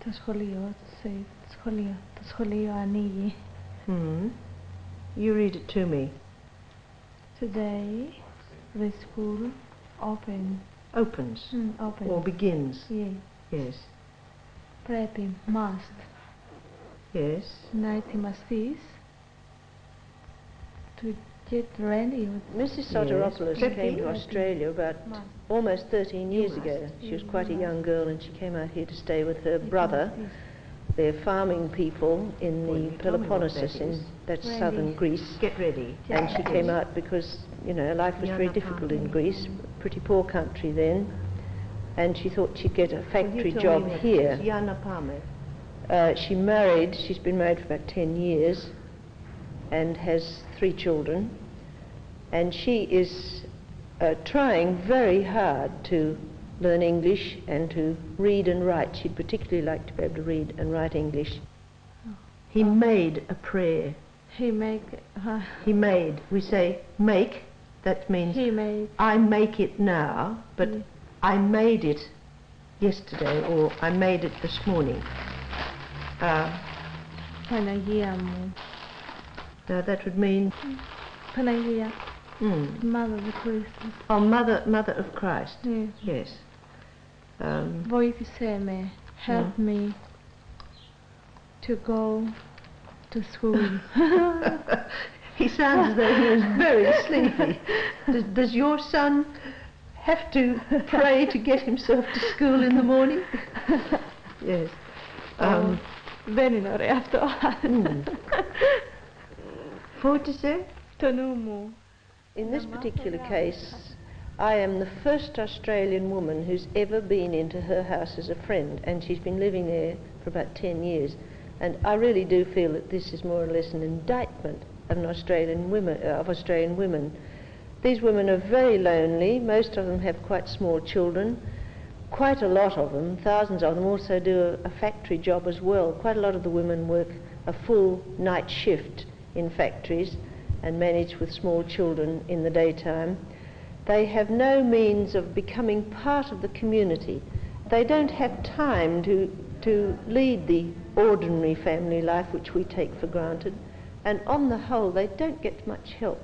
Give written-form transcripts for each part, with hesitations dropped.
Το σχολείο ανοίγει. You read it to me. Today, the school opens. Opens. Or begins. Yeah. Yes. Πρέπει, must. Yes. Να ετοιμαστείς. To get ready. Mrs. Soteropoulos came to Australia about almost 13 years ago. She was quite a young girl and she came out here to stay with her brother. They're farming people in the Peloponnesus, that's southern Greece. Get ready. And she came out because, you know, life was very difficult in Greece, pretty poor country then, and she thought she'd get a factory job here. She married, she's been married for about 10 years and has 3 children, and she is trying very hard to learn English and to read and write. She'd particularly like to be able to read and write English. He made a prayer. He made. We say make. That means he made. I make it now, but I made it yesterday, or I made it this morning. Παναγία μου. That would mean Παναγία. Mother of Christ. Oh, mother of Christ. Yes. Βοήθησέ με. Help me to go to school. He sounds as though he was very sleepy. Does your son have to pray to get himself to school in the morning? Yes. Δεν είναι ωραίο αυτό. Φώτισε το νου μου. In this particular case, I am the first Australian woman who's ever been into her house as a friend, and she's been living there for about 10 years. And I really do feel that this is more or less an indictment of Australian women. These women are very lonely. Most of them have quite small children. Quite a lot of them, thousands of them, also do a factory job as well. Quite a lot of the women work a full night shift in factories and manage with small children in the daytime. They have no means of becoming part of the community. They don't have time to lead the ordinary family life which we take for granted, and on the whole they don't get much help.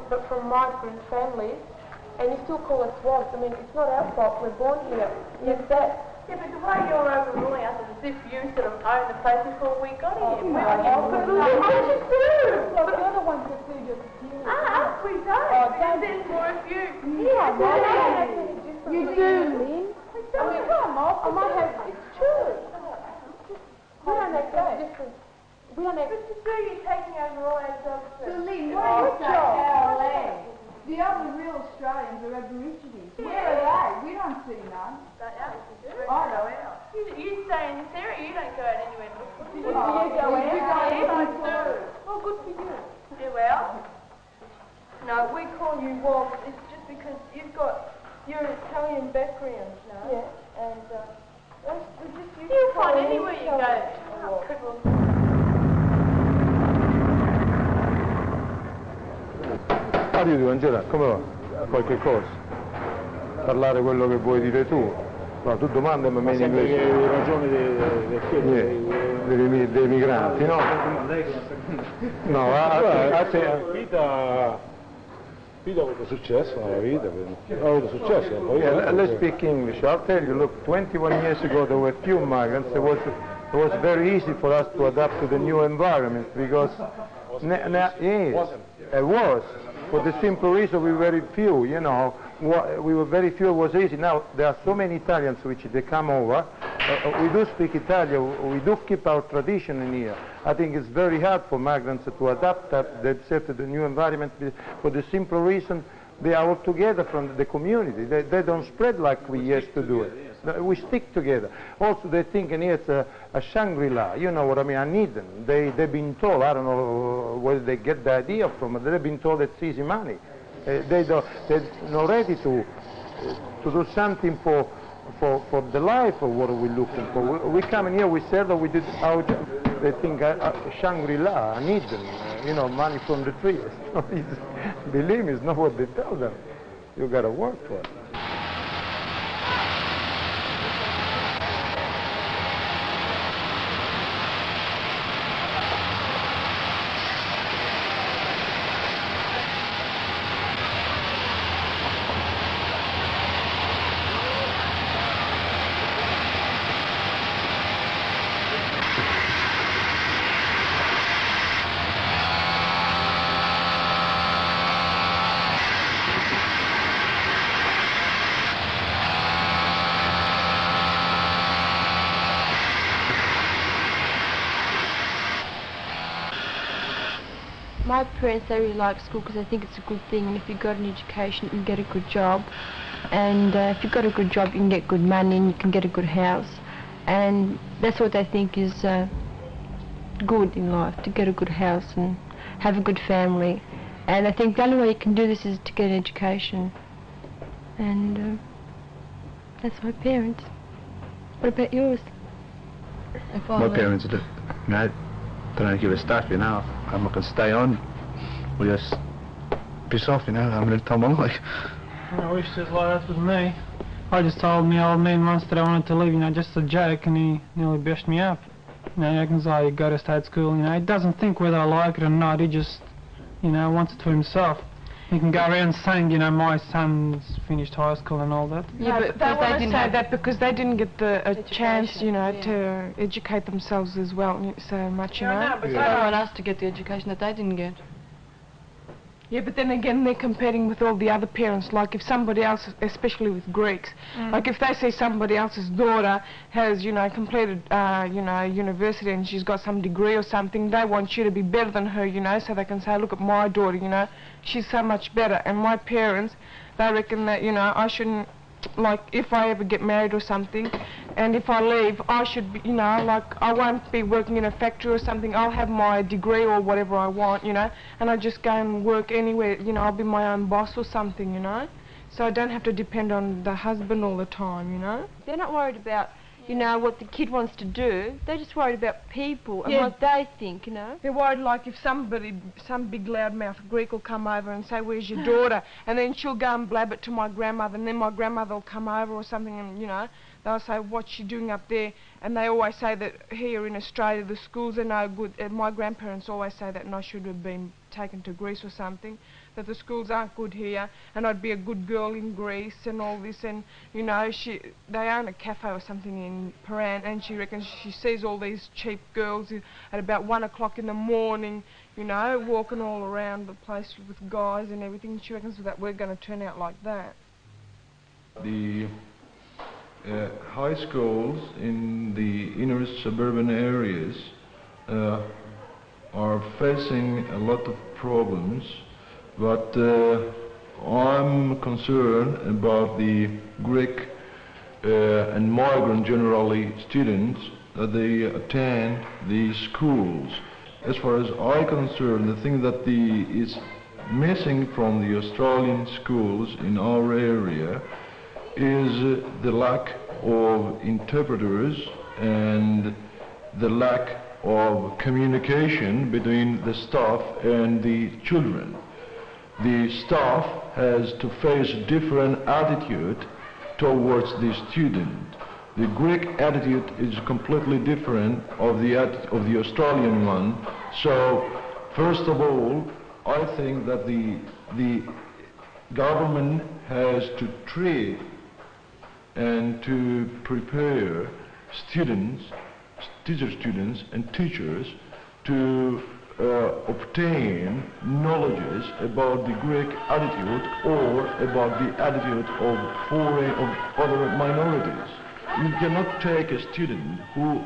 But from migrant families, and you still call us swabs. I mean, it's not our fault, we're born here. Yes, that. Yeah, but the way you're overruling us is as if you sort of own the place before we got here. But you're the ones that do your security. We don't. Because there's more of you. Yeah, you do, Lynn. Come off. I might have, it's true. We don't have that difference. We don't have... But to do you taking over all our jobs. So Lynn, what do you say? Our land. The other real Australians are Aborigines. Where are they? We don't see none. They are. I go out. You stay in this area, you don't go out anywhere. You go out? Yes, I do. Well, good for you. Yeah, well. No, we call you wogs. It's just because you've got your Italian background, no? Yeah. And we just use you'll find anywhere you go. Angela, come va? Qualche cosa? Parlare quello che vuoi dire tu? No, tu domanda ma me in inglese. Hai ragione del chiedere dei migranti, no? No, a te... Vita avuto successo nella vita, ha avuto successo. Yeah, let's speak English. I'll tell you, look, 21 years ago there were few migrants. It was very easy for us to adapt to the new environment because, yes, it was. For the simple reason we were very few, you know. We were very few, it was easy. Now, there are so many Italians which they come over. We do speak Italian, we do keep our tradition in here. I think it's very hard for migrants to adapt themselves to the new environment for the simple reason they are all together from the community. They don't spread like we used to do it. We stick together. Also, they think in here it's a Shangri-La, you know what I mean, an Eden. They've been told, I don't know where they get the idea from, but they've been told it's easy money. They're not ready to do something for the life of what we're looking for. We come in here, we sell that we did our job. They think Shangri-La, an Eden, you know, money from the trees. Believe me, it's not what they tell them. You got to work for it. My parents, they really like school because they think it's a good thing, and if you've got an education you can get a good job, and if you've got a good job you can get good money and you can get a good house, and that's what they think is good in life, to get a good house and have a good family. And I think the only way you can do this is to get an education, and that's my parents. What about yours? My parents did, you know, don't give a stuff, you know. I'm not going to stay on. We just piss off, you know. I'm going to tell my life. I wish it was like that with me. I just told my old man once that I wanted to leave, you know, just a joke, and he nearly bashed me up. You know, he reckons I go to state school, you know. He doesn't think whether I like it or not. He just, you know, wants it for himself. He can go around saying, you know, my son's finished high school and all that. Yeah, but they want to say that because they didn't get a chance, you know, to educate themselves as well so much, you know. But they want us to get the education that they didn't get. Yeah, but then again, they're competing with all the other parents. Like if somebody else, especially with Greeks, like if they say somebody else's daughter has, you know, completed, you know, university and she's got some degree or something, they want you to be better than her, you know, so they can say, look at my daughter, you know, she's so much better. And my parents, they reckon that, you know, I shouldn't, like, if I ever get married or something, and if I leave, I should be, you know, like, I won't be working in a factory or something. I'll have my degree or whatever I want, you know, and I just go and work anywhere, you know, I'll be my own boss or something, you know, so I don't have to depend on the husband all the time, you know. They're not worried about, you know, what the kid wants to do. They're just worried about people and what they think, you know. They're worried, like, if somebody, some big loudmouth Greek will come over and say, where's your daughter? And then she'll go and blab it to my grandmother, and then my grandmother will come over or something, and, you know, they'll say, what's she doing up there? And they always say that here in Australia the schools are no good. And my grandparents always say that, and I should have been taken to Greece or something, that the schools aren't good here, and I'd be a good girl in Greece and all this. And, you know, they own a cafe or something in Paran, and she reckons she sees all these cheap girls at about 1 o'clock in the morning, you know, walking all around the place with guys and everything. She reckons that we're going to turn out like that. The high schools in the inner suburban areas are facing a lot of problems, but I'm concerned about the Greek and migrant generally students that they attend these schools. As far as I'm concerned, the thing that is missing from the Australian schools in our area is the lack of interpreters and the lack of communication between the staff and the children. The staff has to face different attitude towards the student. The Greek attitude is completely different of the Australian one. So, first of all, I think that the government has to train and to prepare students, and teachers to obtain knowledges about the Greek attitude or about the attitude of other minorities. You cannot take a student who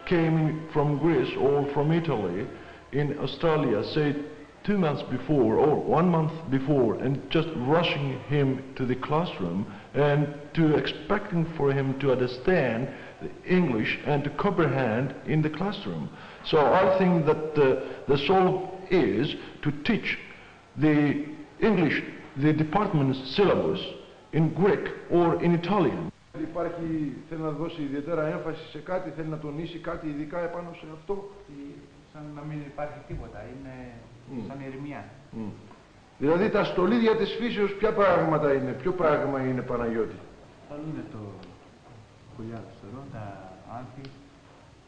came from Greece or from Italy in Australia, say 2 months before or 1 month before, and just rushing him to the classroom and to expecting for him to understand the English and to comprehend in the classroom. So I think that the solve is to teach the English, the department's syllabus in Greek or in Italian. Υπάρχει, θέλει να δώσει ιδιαίτερα έμφαση σε κάτι, θέλει να τονίσει κάτι ειδικά επάνω σε αυτό. Σαν να μην υπάρχει τίποτα, είναι σαν ηρεμιά. Δηλαδή τα στολίδια της φύσεως ποια πράγματα είναι, ποιο πράγμα είναι, Παναγιώτη? Είναι το πουλιά, τα άνθη.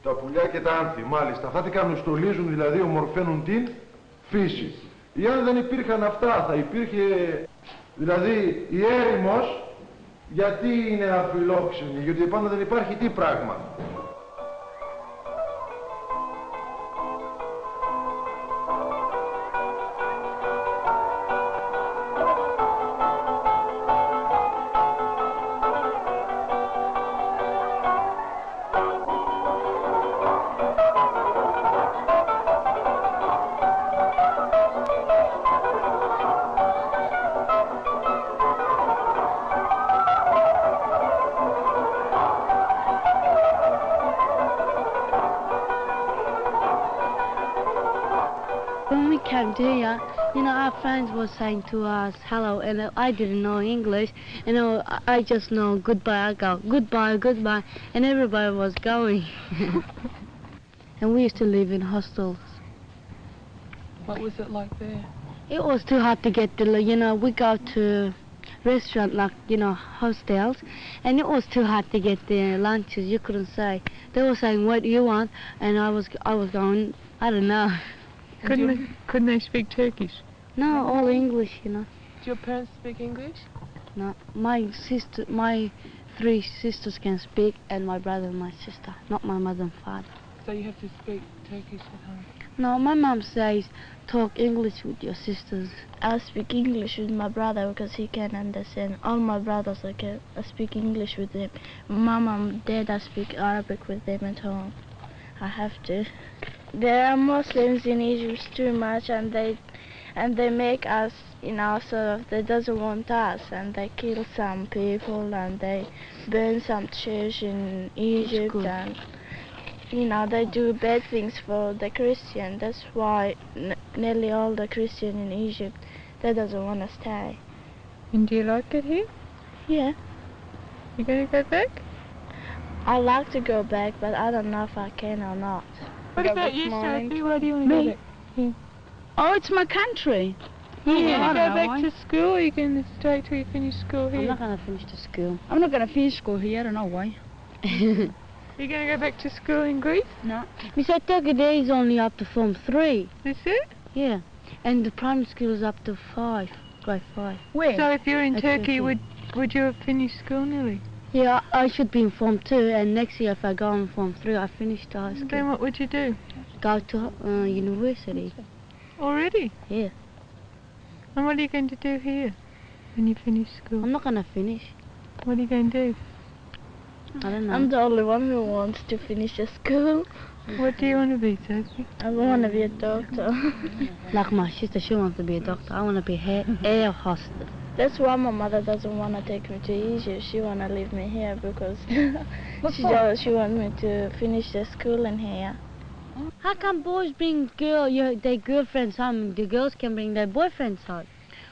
Τα πουλιά και τα άνθη, μάλιστα. Αυτά τι κάνουν, στολίζουν, δηλαδή ομορφαίνουν την φύση. Εάν δεν υπήρχαν αυτά, θα υπήρχε, δηλαδή η έρημος, γιατί είναι αφιλόξενη, γιατί επάνω δεν υπάρχει τι πράγμα. When we came to here, you know, our friends were saying to us hello, and I didn't know English. You know, I just know goodbye. I go goodbye, goodbye, and everybody was going. And we used to live in hostels. What was it like there? It was too hard to get the, you know, we go to restaurant like, you know, hostels, and it was too hard to get the lunches. You couldn't say. They were saying, what do you want? And I was going, I don't know. Couldn't they speak Turkish? No, all English, you know. Do your parents speak English? No, my 3 sisters can speak, and my brother and my sister, not my mother and father. So you have to speak Turkish at home? No, my mom says, talk English with your sisters. I speak English with my brother because he can understand. All my brothers, I speak English with them. Mom and dad, I speak Arabic with them at home. I have to. There are Muslims in Egypt too much, and they make us, you know, sort of, they doesn't want us, and they kill some people, and they burn some church in Egypt, and, you know, they do bad things for the Christian. That's why nearly all the Christian in Egypt, they doesn't want to stay. And do you like it here? Yeah. You going to go back? I like to go back, but I don't know if I can or not. What about you, Sophie? Why do you want to go back? Yeah. Oh, it's my country. Yeah, you going to go back to school, or are you going to stay till you finish school here? I'm not going to finish the school. I'm not going to finish school here, I don't know why. You going to go back to school in Greece? No. Mr. Turkey there is only up to Form 3. Is it? Yeah. And the primary school is up to 5, grade 5. Where? So if you're in At Turkey, 13. would you have finished school nearly? Yeah, I should be in Form 2, and next year if I go in Form 3, I finish the high school. Then what would you do? Go to university. Already? Yeah. And what are you going to do here when you finish school? I'm not going to finish. What are you going to do? I don't know. I'm the only one who wants to finish the school. What do you want to be, Sophie? I want to be a doctor. Like my sister, she wants to be a doctor. I want to be air hostess. That's why my mother doesn't want to take me to Egypt. She want to leave me here because she wants me to finish the school in here. How come boys bring their girlfriends home? The girls can bring their boyfriends home.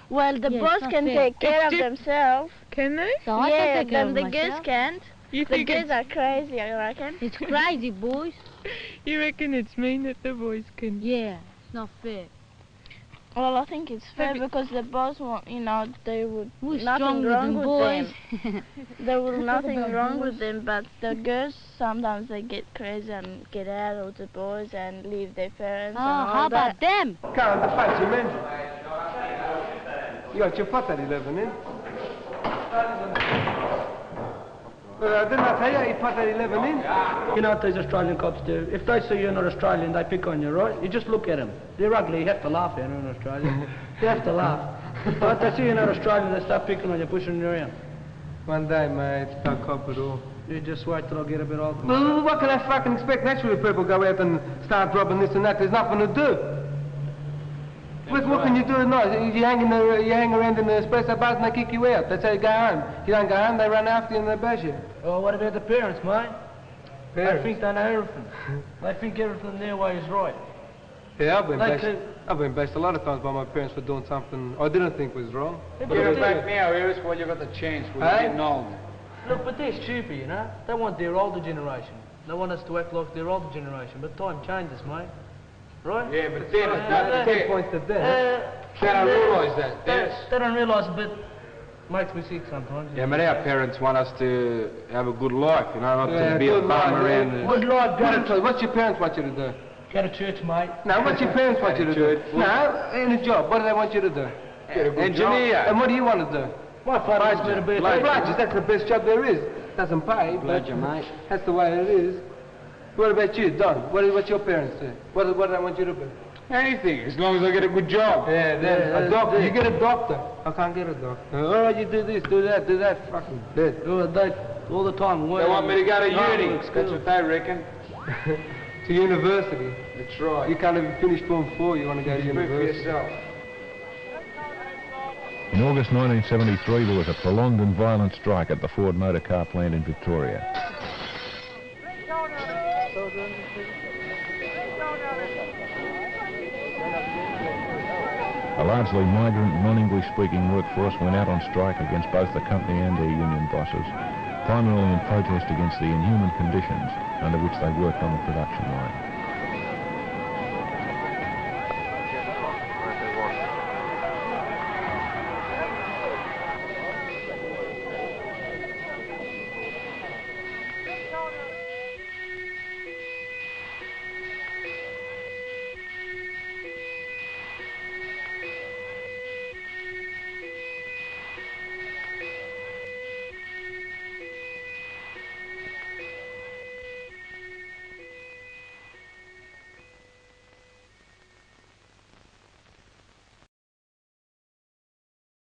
Well, the Yeah, boys it's not can fair. take care of themselves. Can they? So I Yeah, can take care then of the myself. girls can't. You The think girls are crazy, I reckon. It's crazy, boys. you reckon it's mean that the boys can? Yeah, it's not fair. Well, I think it's fair because the boys want, you know, they would nothing stronger wrong than with boys. them. There was nothing wrong with them, but the girls sometimes they get crazy and get out of the boys and leave their parents. Oh, and all how that. about them? Can't the fight you mean? You got your pot that he living in. Didn't I tell you he pot that he living in? You know what these Australian cops do? If they see you're not Australian, they pick on you, right? You just look at them. They're ugly, you have to laugh at them in Australia. You have to laugh. But they see you're not Australian, they start picking on you, pushing you around. One day, mate, don't cop it all. You just wait till I get a bit older. Well, what can I fucking expect? Naturally, people go out and start robbing this and that. There's nothing to do. What can you do now? You hang around in the espresso bars and they kick you out. They say go home. You don't go home, they run after you and they bash you. Oh, what about the parents, mate? Parents? They think they know everything. They think everything their way is right. Yeah, I've been bashed a lot of times by my parents for doing something I didn't think was wrong. Yeah, Get it back now, Iris, while you got the chance. We're getting old. Look, but they're stupid, you know. They want their older generation. They want us to act like their older generation. But time changes, mate. Right? Yeah, but Dennis, not 10 points to Dennis. They don't realise that, Dennis. They don't realise it, but makes me sick sometimes. Yeah, but our parents want us to have a good life, you know, not to be a bum around. Good life, what's your parents want you to do? Go to church, mate. No, what's your parents want you to do? No, in a job, what do they want you to do? Engineer. And what do you want to do? My father wants me to be a Bludgers, that's the best job there is. Doesn't pay, but Bludger, mate. that's the way it is. What about you, Don? What's your parents do? What do they want you to do? Anything, as long as I get a good job. A doctor. You get a doctor. I can't get a doctor. Oh, you do this, do that. Fucking dead. All the time. They want me to go to uni. That's what they reckon. To university. That's right. You can't even finish Form 4, you want to go to university. For yourself. In August 1973, there was a prolonged and violent strike at the Ford Motor Car plant in Victoria. A largely migrant, non-English speaking workforce went out on strike against both the company and their union bosses, primarily in protest against the inhuman conditions under which they worked on the production line.